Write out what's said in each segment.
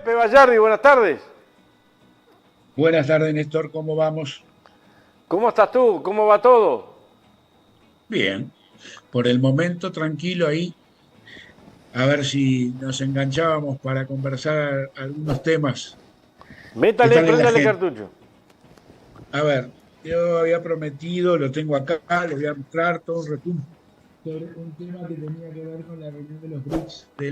Pepe Vallardi, buenas tardes. Buenas tardes, Néstor, ¿cómo vamos? ¿Cómo estás tú? ¿Cómo va todo? Bien, por el momento tranquilo ahí, a ver si nos enganchábamos para conversar algunos temas que Métale, están en la préndale agenda. cartucho. A ver, yo había prometido, lo tengo acá, les voy a mostrar todo un resumen sobre un tema que tenía que ver con la reunión de los BRICS de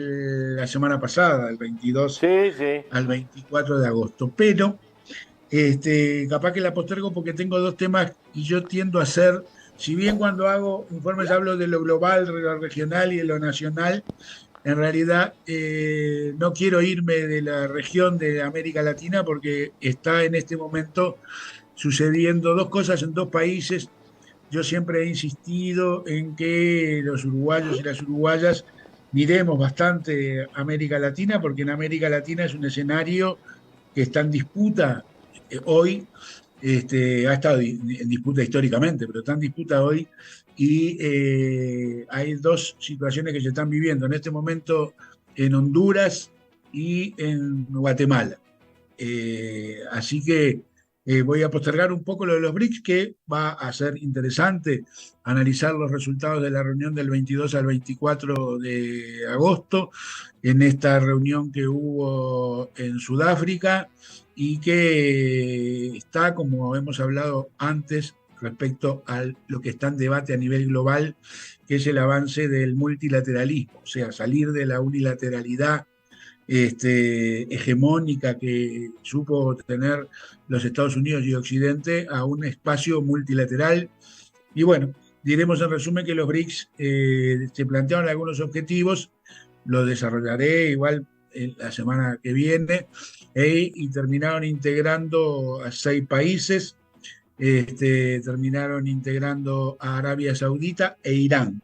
la semana pasada, del 22 Sí, sí. al 24 de agosto. Pero capaz que la postergo porque tengo dos temas y yo tiendo a hacer, si bien cuando hago informes hablo de lo global, de lo regional y de lo nacional, en realidad no quiero irme de la región de América Latina porque está en este momento sucediendo dos cosas en dos países. Yo siempre he insistido en que los uruguayos y las uruguayas miremos bastante América Latina porque en América Latina es un escenario que está en disputa hoy, ha estado en disputa históricamente, pero está en disputa hoy y hay dos situaciones que se están viviendo en este momento en Honduras y en Guatemala. Así que voy a postergar un poco lo de los BRICS, que va a ser interesante analizar los resultados de la reunión del 22 al 24 de agosto, en esta reunión que hubo en Sudáfrica y que está, como hemos hablado antes, respecto a lo que está en debate a nivel global, que es el avance del multilateralismo, o sea, salir de la unilateralidad hegemónica que supo tener los Estados Unidos y Occidente a un espacio multilateral. Y bueno, diremos en resumen que los BRICS se plantearon algunos objetivos, los desarrollaré igual la semana que viene, y terminaron integrando a 6 países, terminaron integrando a Arabia Saudita e Irán,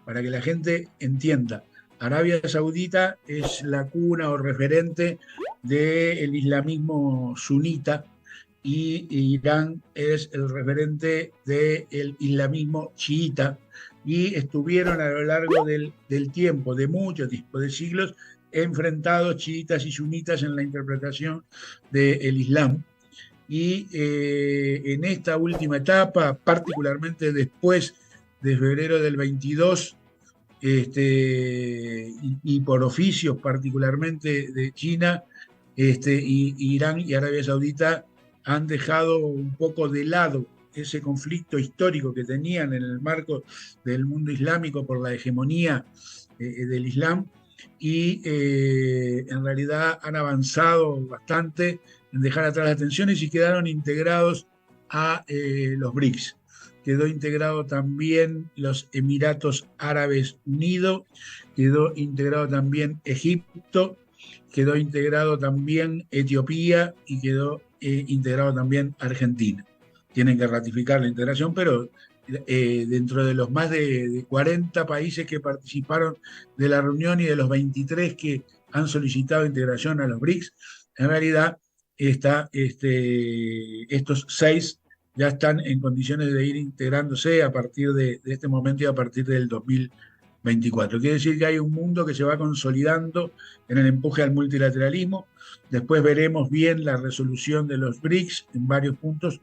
para que la gente entienda. Arabia Saudita es la cuna o referente del islamismo sunita y Irán es el referente del islamismo chiita y estuvieron a lo largo del tiempo, de mucho tiempo, de siglos, enfrentados chiitas y sunitas en la interpretación del Islam. Y en esta última etapa, particularmente después de febrero del 22, y por oficios particularmente de China, y Irán y Arabia Saudita han dejado un poco de lado ese conflicto histórico que tenían en el marco del mundo islámico por la hegemonía del Islam y en realidad han avanzado bastante en dejar atrás las tensiones y quedaron integrados a los BRICS. Quedó integrado también los Emiratos Árabes Unidos, quedó integrado también Egipto, quedó integrado también Etiopía y quedó integrado también Argentina. Tienen que ratificar la integración, pero dentro de los más de 40 países que participaron de la reunión y de los 23 que han solicitado integración a los BRICS, en realidad estos 6 ya están en condiciones de ir integrándose a partir de este momento y a partir del 2024. Quiere decir que hay un mundo que se va consolidando en el empuje al multilateralismo. Después veremos bien la resolución de los BRICS en varios puntos,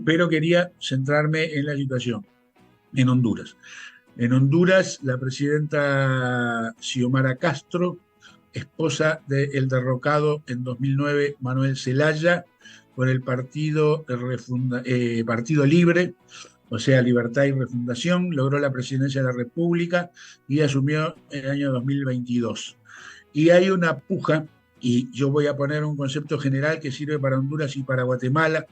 pero quería centrarme en la situación en Honduras. En Honduras, la presidenta Xiomara Castro, esposa del derrocado en 2009 Manuel Zelaya, por el Partido Libre, o sea, Libertad y Refundación, logró la presidencia de la República y asumió en el año 2022. Y hay una puja, y yo voy a poner un concepto general que sirve para Honduras y para Guatemala,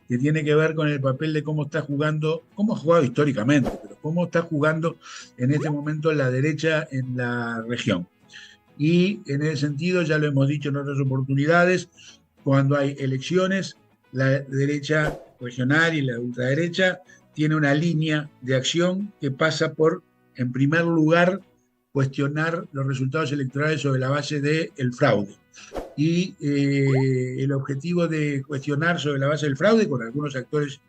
que tiene que ver con el papel de cómo está jugando, cómo ha jugado históricamente, pero cómo está jugando en este momento la derecha en la región. Y en ese sentido, ya lo hemos dicho en otras oportunidades, cuando hay elecciones, la derecha regional y la ultraderecha tiene una línea de acción que pasa por, en primer lugar, cuestionar los resultados electorales sobre la base del fraude. Y el objetivo de cuestionar sobre la base del fraude, con algunos actores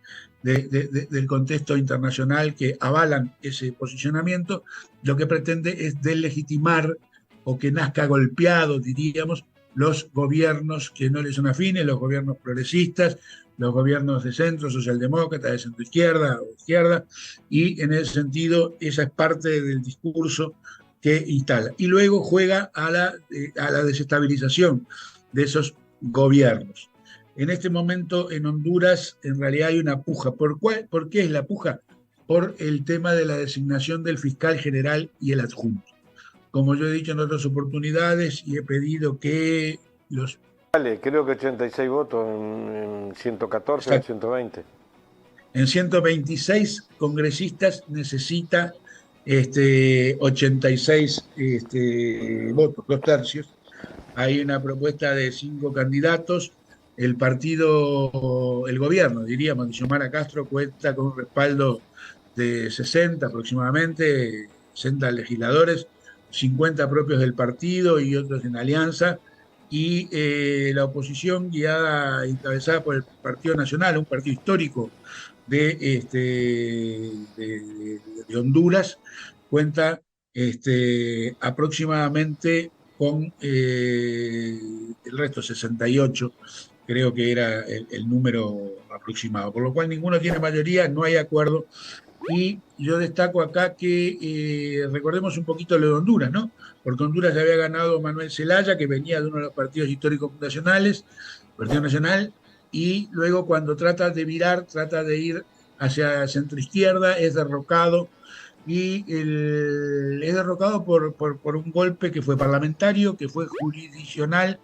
del contexto internacional que avalan ese posicionamiento, lo que pretende es deslegitimar o que nazca golpeado, diríamos, los gobiernos que no les son afines, los gobiernos progresistas, los gobiernos de centro, socialdemócrata, de centro izquierda o izquierda, y en ese sentido esa es parte del discurso que instala. Y luego juega a la desestabilización de esos gobiernos. En este momento en Honduras en realidad hay una puja. ¿Por qué es la puja? Por el tema de la designación del fiscal general y el adjunto. Como yo he dicho en otras oportunidades y he pedido que los... Vale, creo que 86 votos en 114 o 120. En 126 congresistas necesita 86 votos, 2 tercios. Hay una propuesta de 5 candidatos. El partido, el gobierno, diríamos, de Xiomara Castro cuenta con un respaldo de 60 aproximadamente, 60 legisladores, 50 propios del partido y otros en alianza, y la oposición guiada, encabezada por el Partido Nacional, un partido histórico de Honduras, cuenta aproximadamente con el resto 68, creo que era el número aproximado, por lo cual ninguno tiene mayoría, no hay acuerdo. Y yo destaco acá que recordemos un poquito lo de Honduras, ¿no? Porque Honduras ya había ganado Manuel Zelaya, que venía de uno de los partidos históricos fundacionales, Partido Nacional, y luego cuando trata de virar, trata de ir hacia centroizquierda, es derrocado, y es derrocado por un golpe que fue parlamentario, que fue jurisdiccional,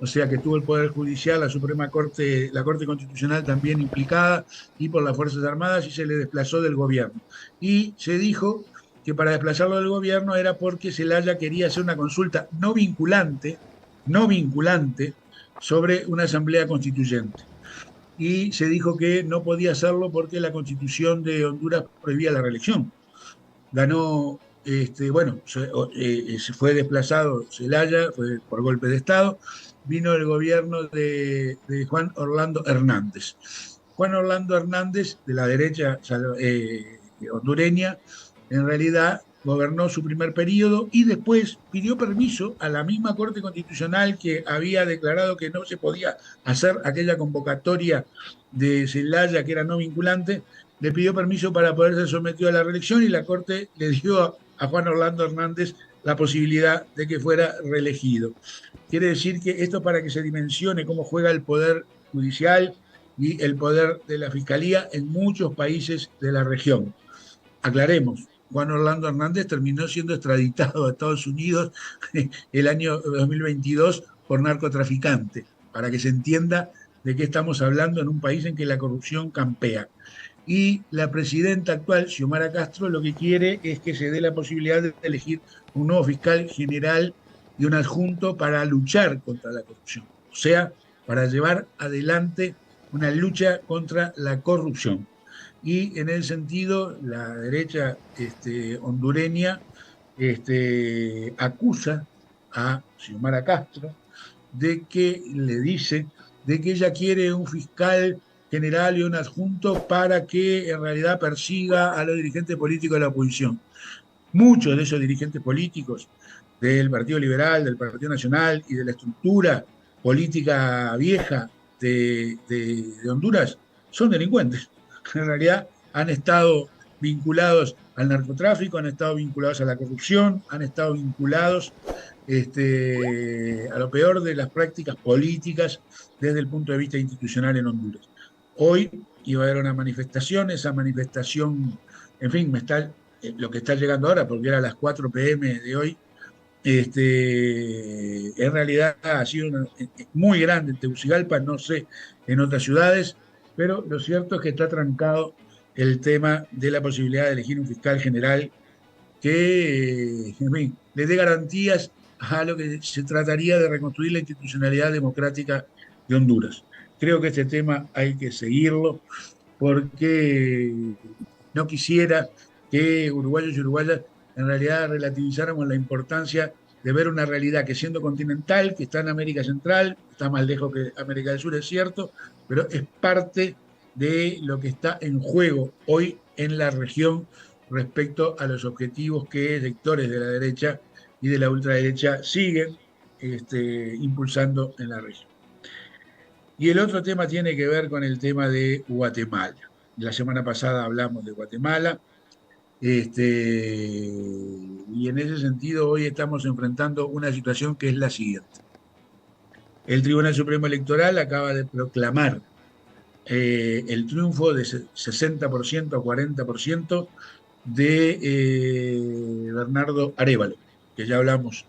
o sea que tuvo el Poder Judicial, la Suprema Corte, la Corte Constitucional también implicada, y por las Fuerzas Armadas, y se le desplazó del gobierno. Y se dijo que para desplazarlo del gobierno era porque Zelaya quería hacer una consulta no vinculante, sobre una asamblea constituyente. Y se dijo que no podía hacerlo porque la Constitución de Honduras prohibía la reelección. Ganó, se fue desplazado Zelaya, fue por golpe de Estado, vino el gobierno de Juan Orlando Hernández. Juan Orlando Hernández, de la derecha hondureña, en realidad gobernó su primer periodo y después pidió permiso a la misma Corte Constitucional que había declarado que no se podía hacer aquella convocatoria de Zelaya que era no vinculante, le pidió permiso para poder ser sometido a la reelección y la Corte le dio a Juan Orlando Hernández la posibilidad de que fuera reelegido. Quiere decir que esto, para que se dimensione cómo juega el Poder Judicial y el poder de la Fiscalía en muchos países de la región. Aclaremos, Juan Orlando Hernández terminó siendo extraditado a Estados Unidos el año 2022 por narcotraficante, para que se entienda de qué estamos hablando en un país en que la corrupción campea. Y la presidenta actual, Xiomara Castro, lo que quiere es que se dé la posibilidad de elegir un nuevo fiscal general y un adjunto para luchar contra la corrupción, o sea, para llevar adelante una lucha contra la corrupción. Y en ese sentido, la derecha hondureña acusa a Xiomara Castro de que le dice de que ella quiere un fiscal general y un adjunto para que en realidad persiga a los dirigentes políticos de la oposición. Muchos de esos dirigentes políticos del Partido Liberal, del Partido Nacional y de la estructura política vieja de Honduras son delincuentes. En realidad han estado vinculados al narcotráfico, han estado vinculados a la corrupción, han estado vinculados a lo peor de las prácticas políticas desde el punto de vista institucional en Honduras. Hoy iba a haber una manifestación, esa manifestación, en fin, lo que está llegando ahora, porque era a las 4 p.m. de hoy, en realidad ha sido muy grande en Tegucigalpa, no sé, en otras ciudades, pero lo cierto es que está trancado el tema de la posibilidad de elegir un fiscal general que, en fin, le dé garantías a lo que se trataría de reconstruir la institucionalidad democrática de Honduras. Creo que este tema hay que seguirlo porque no quisiera que uruguayos y uruguayas en realidad relativizáramos la importancia de ver una realidad que, siendo continental, que está en América Central, está más lejos que América del Sur, es cierto, pero es parte de lo que está en juego hoy en la región respecto a los objetivos que sectores de la derecha y de la ultraderecha siguen, impulsando en la región. Y el otro tema tiene que ver con el tema de Guatemala. La semana pasada hablamos de Guatemala, y en ese sentido hoy estamos enfrentando una situación que es la siguiente. El Tribunal Supremo Electoral acaba de proclamar el triunfo de 60% a 40% de Bernardo Arévalo, que ya hablamos,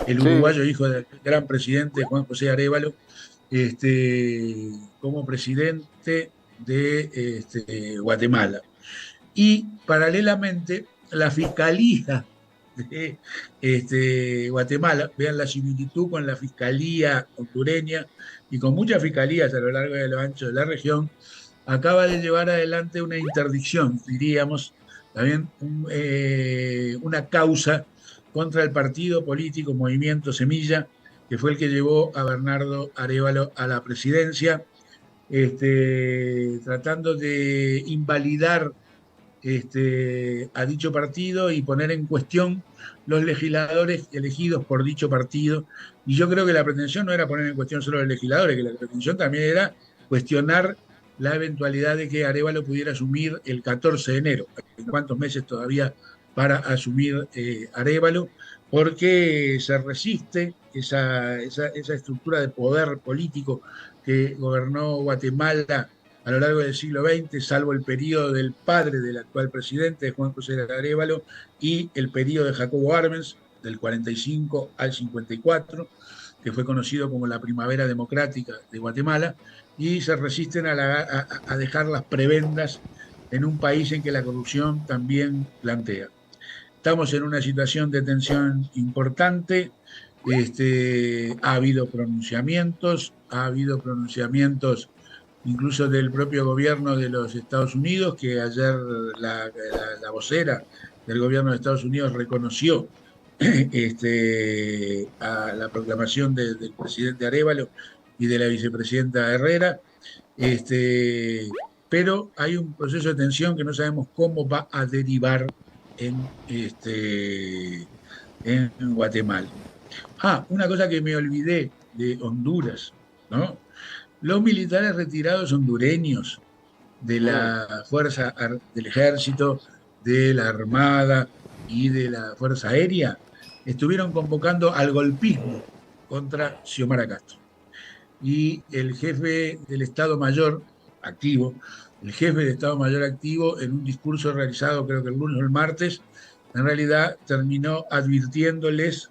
el Sí, uruguayo hijo del gran presidente Juan José Arévalo, como presidente de Guatemala. Y paralelamente, la Fiscalía de Guatemala, vean la similitud con la Fiscalía hondureña y con muchas fiscalías a lo largo y a lo ancho de la región, acaba de llevar adelante una interdicción, diríamos, también una causa contra el partido político Movimiento Semilla, que fue el que llevó a Bernardo Arévalo a la presidencia, tratando de invalidar a dicho partido y poner en cuestión los legisladores elegidos por dicho partido. Y yo creo que la pretensión no era poner en cuestión solo los legisladores, que la pretensión también era cuestionar la eventualidad de que Arévalo pudiera asumir el 14 de enero. ¿En cuántos meses todavía para asumir Arévalo? Porque se resiste esa estructura de poder político que gobernó Guatemala a lo largo del siglo XX, salvo el periodo del padre del actual presidente, Juan José Arévalo, y el periodo de Jacobo Arbenz, del 45 al 54, que fue conocido como la Primavera Democrática de Guatemala, y se resisten a dejar las prebendas en un país en que la corrupción también plantea. Estamos en una situación de tensión importante. Ha habido pronunciamientos incluso del propio gobierno de los Estados Unidos, que ayer la vocera del gobierno de Estados Unidos reconoció a la proclamación del presidente Arévalo y de la vicepresidenta Herrera, este, pero hay un proceso de tensión que no sabemos cómo va a derivar en, en Guatemala. Ah, una cosa que me olvidé de Honduras, ¿no? Los militares retirados hondureños de mm, la del ejército, de la armada y de la fuerza aérea estuvieron convocando al golpismo contra Xiomara Castro. Y el jefe del Estado Mayor activo, el jefe de Estado Mayor activo, en un discurso realizado creo que el lunes o el martes, en realidad terminó advirtiéndoles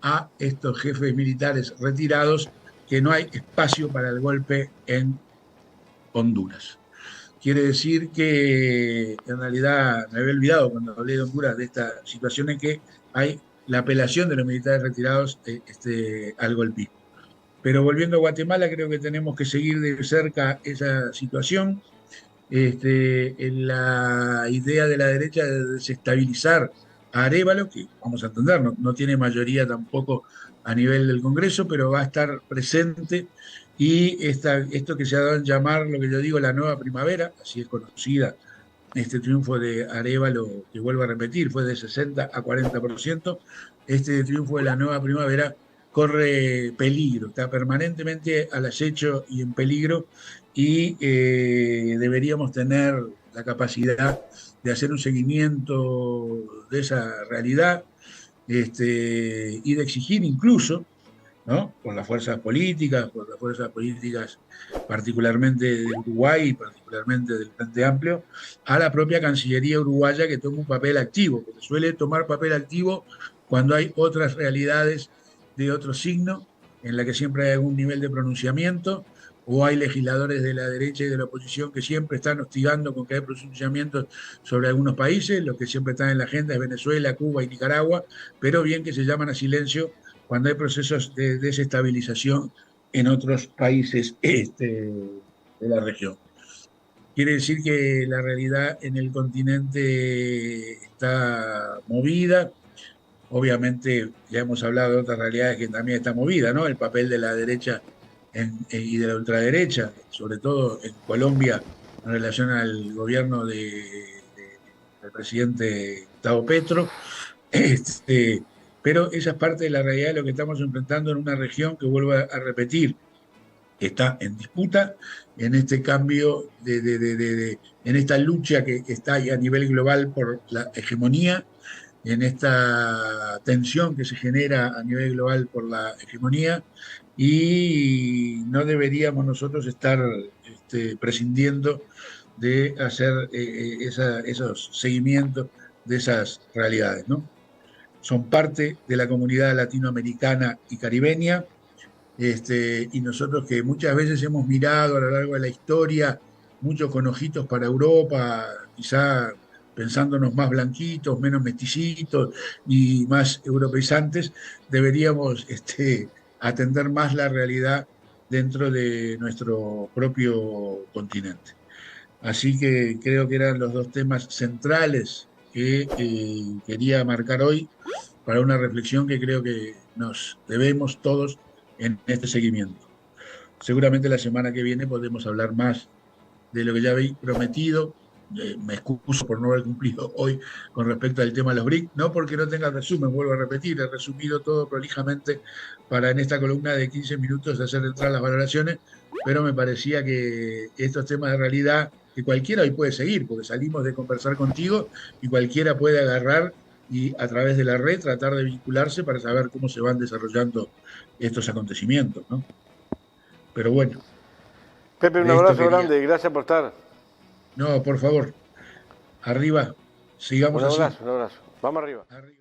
a estos jefes militares retirados que no hay espacio para el golpe en Honduras. Quiere decir que en realidad me había olvidado cuando hablé de Honduras de esta situación en que hay la apelación de los militares retirados al golpismo. Pero volviendo a Guatemala, creo que tenemos que seguir de cerca esa situación. En la idea de la derecha de desestabilizar a Arévalo, que vamos a entender, no tiene mayoría tampoco a nivel del Congreso, pero va a estar presente. Y esto que se ha dado en llamar, lo que yo digo, la nueva primavera, así es conocida, este triunfo de Arévalo, que vuelvo a repetir, fue de 60 a 40%, este triunfo de la nueva primavera corre peligro, está permanentemente al acecho y en peligro, y deberíamos tener la capacidad de hacer un seguimiento de esa realidad, y de exigir incluso, ¿no? Por las fuerzas políticas particularmente de Uruguay y particularmente del Frente Amplio, a la propia Cancillería uruguaya, que toma un papel activo, porque suele tomar papel activo cuando hay otras realidades de otro signo, en la que siempre hay algún nivel de pronunciamiento, o hay legisladores de la derecha y de la oposición que siempre están hostigando con que hay pronunciamientos sobre algunos países. Los que siempre están en la agenda es Venezuela, Cuba y Nicaragua, pero bien que se llaman a silencio cuando hay procesos de desestabilización en otros países de la región. Quiere decir que la realidad en el continente está movida. Obviamente ya hemos hablado de otras realidades que también está movida, ¿no? El papel de la derecha y de la ultraderecha, sobre todo en Colombia, en relación al gobierno del presidente Gustavo Petro. Este, pero esa es parte de la realidad de lo que estamos enfrentando en una región que, vuelvo a repetir, está en disputa, en este cambio, en esta lucha que está ahí a nivel global por la hegemonía, en esta tensión que se genera a nivel global por la hegemonía, y no deberíamos nosotros estar prescindiendo de hacer esos seguimientos de esas realidades, ¿no? Son parte de la comunidad latinoamericana y caribeña, y nosotros que muchas veces hemos mirado a lo largo de la historia, muchos con ojitos para Europa, quizá pensándonos más blanquitos, menos mesticitos y más europeizantes, deberíamos atender más la realidad dentro de nuestro propio continente. Así que creo que eran los dos temas centrales que quería marcar hoy para una reflexión que creo que nos debemos todos en este seguimiento. Seguramente la semana que viene podemos hablar más de lo que ya habéis prometido. Me excuso por no haber cumplido hoy con respecto al tema de los BRIC, no porque no tenga resumen, vuelvo a repetir, he resumido todo prolijamente para en esta columna de 15 minutos hacer entrar las valoraciones, pero me parecía que estos temas de realidad, que cualquiera hoy puede seguir, porque salimos de conversar contigo y cualquiera puede agarrar y a través de la red tratar de vincularse para saber cómo se van desarrollando estos acontecimientos, ¿no? Pero bueno, Pepe, un de esto abrazo quería. grande y gracias por estar. No, por favor, arriba, sigamos Un así. abrazo, un abrazo. Vamos arriba. Arriba.